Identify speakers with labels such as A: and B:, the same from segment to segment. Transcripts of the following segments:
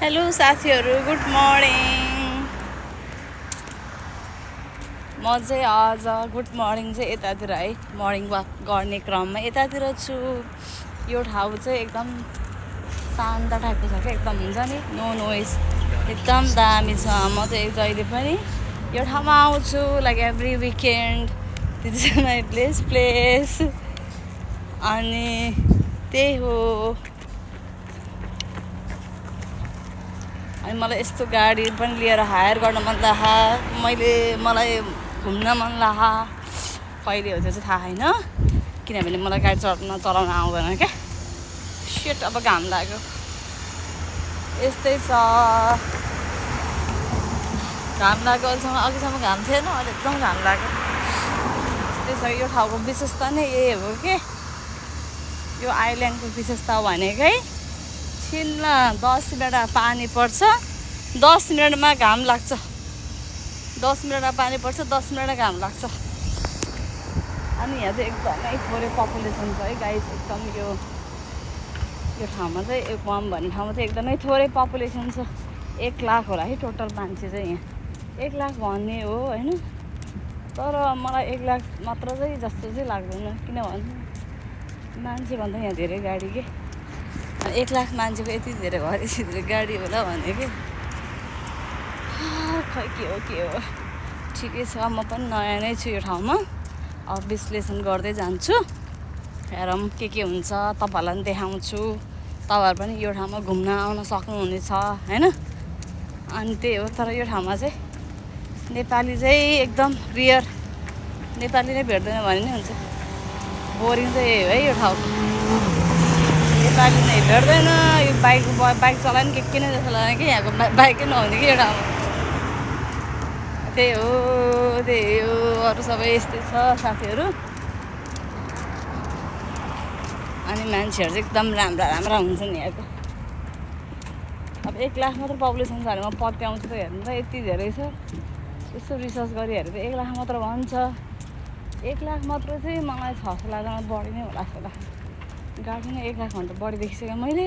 A: Hello साथीहरू, good morning. म चाहिँ आज गुड मर्निङ चाहिँ यतातिर है मर्निङ वाक गर्ने क्रममा यतातिर छु। यो ठाउँ चाहिँ एकदम शान्त टाइपको छ क्या, एकदम हुन्छ नि, नो नोइज, एकदम दामी छ। म चाहिँ जहिले पनि यो ठाउँमा आउँछु, लाइक एभ्री विकेन्ड। त्यो चाहिँ माई प्लेस अनि त्यही हो। अनि मलाई यस्तो गाडी पनि लिएर हायर गर्न मन लाग्यो, मलाई घुम्न मन लाग्यो। कहिले हो त्यो चाहिँ थाहा छैन, किनभने मलाई गाडी चलाउन आउँदैन क्या। सेट अब घाम लाग्यो, यस्तै छ। घाम लाग्यो, अघिसम्म घाम थिएन, अहिले एकदम घाम लाग्यो। यस्तै छ। यो ठाउँको विशेषता नै यही हो कि यो आइल्यान्डको विशेषता भनेकै छिल्ल 10 मिनट पानी पर्छ, 10 मिनटमा घाम लाग्छ। 10 मिनटमा पानी पर्छ, 10 मिनटमा घाम लाग्छ। अनि यहाँ चाहिँ एकदमै थोरै पपुलेसन छ है गाइस। एकदम यो ठाउँमा चाहिँ एकम भन्ने ठाउँमा चाहिँ एकदमै थोरै पपुलेसन छ। 1 लाख होला है टोटल मान्छे चाहिँ यहाँ। 1 लाख भन्ने हो होइन, तर मलाई 1 लाख मात्र चाहिँ जस्तो चाहिँ लाग्दैन। किनभने मान्छेभन्दा यहाँ धेरै गाडी के। 1 लाख मान्छेको यति धेरै घर यति धेरै गाडी होला भने कि खै के हो ठिकै छ। म पनि नयाँ नै छु यो ठाउँमा, अब विश्लेषण गर्दै जान्छु। हेरौँ के हुन्छ, तपाईँहरूलाई पनि देखाउँछु। तपाईँहरू पनि यो ठाउँमा घुम्न आउन सक्नुहुनेछ होइन। अनि त्यही हो। तर यो ठाउँमा चाहिँ नेपाली चाहिँ एकदम रियर, नेपाली नै भेट्दैन भने नै हुन्छ। बोरिङ चाहिँ है यो ठाउँ, नेपाली नै भेट्दैन। यो बाइक चलायो नि के नै जस्तो लाग्यो कि यहाँको बाइकै नहुने कि यो ठाउँमा। त्यही हो। अरू सबै यस्तै छ साथीहरू। अनि मान्छेहरू चाहिँ एकदम राम्रा हुन्छन् यहाँको। अब 1 लाख मात्र पपुलेसन छ भने म पत्याउँछु त। हेर्नु त यति धेरै छ। यसो रिसर्च गरी हेरेर 1 लाख मात्र भन्छ। 1 लाख मात्र चाहिँ मलाई 600 लाग्दैन, बढी नै होला जस्तो लाग्छ। गाडी नै 1 लाखभन्दा बढी देखिसकेँ मैले।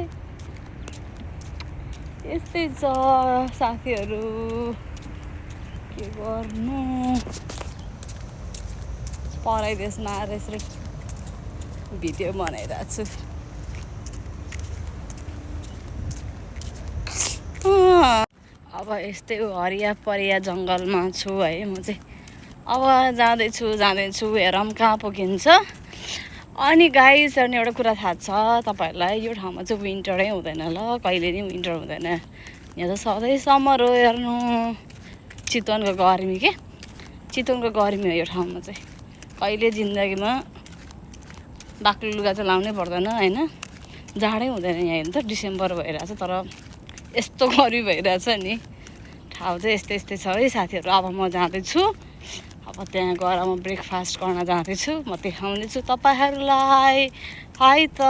A: यस्तै छ साथीहरू, के गर्नु। परदेशमा आएर यसरी भिडियो बनाइरहेको छु। अब यस्तै हरिया परिया जङ्गलमा छु है म चाहिँ। अब जाँदैछु हेरौँ कहाँ पुगिन्छ। अनि गाइस, अनि एउटा कुरा थाहा छ तपाईँहरूलाई, यो ठाउँमा चाहिँ विन्टरै हुँदैन ल, कहिले नि विन्टर हुँदैन। यहाँ त सधैँ समर हो। हेर्नु, चितवनको गर्मी के, चितवनको गर्मी हो यो ठाउँमा चाहिँ। कहिले जिन्दगीमा बाक्लो लुगा चाहिँ लाउनै पर्दैन होइन। जाडै हुँदैन यहाँ। हेर्नु त डिसेम्बर भइरहेछ तर यस्तो गर्मी भइरहेछ नि। ठाउँ चाहिँ यस्तै छ है साथीहरू। अब म जाँदैछु, अब त्यहाँ गएर म ब्रेकफास्ट गर्न जाँदैछु। म देखाउनेछु तपाईँहरूलाई। हाई त।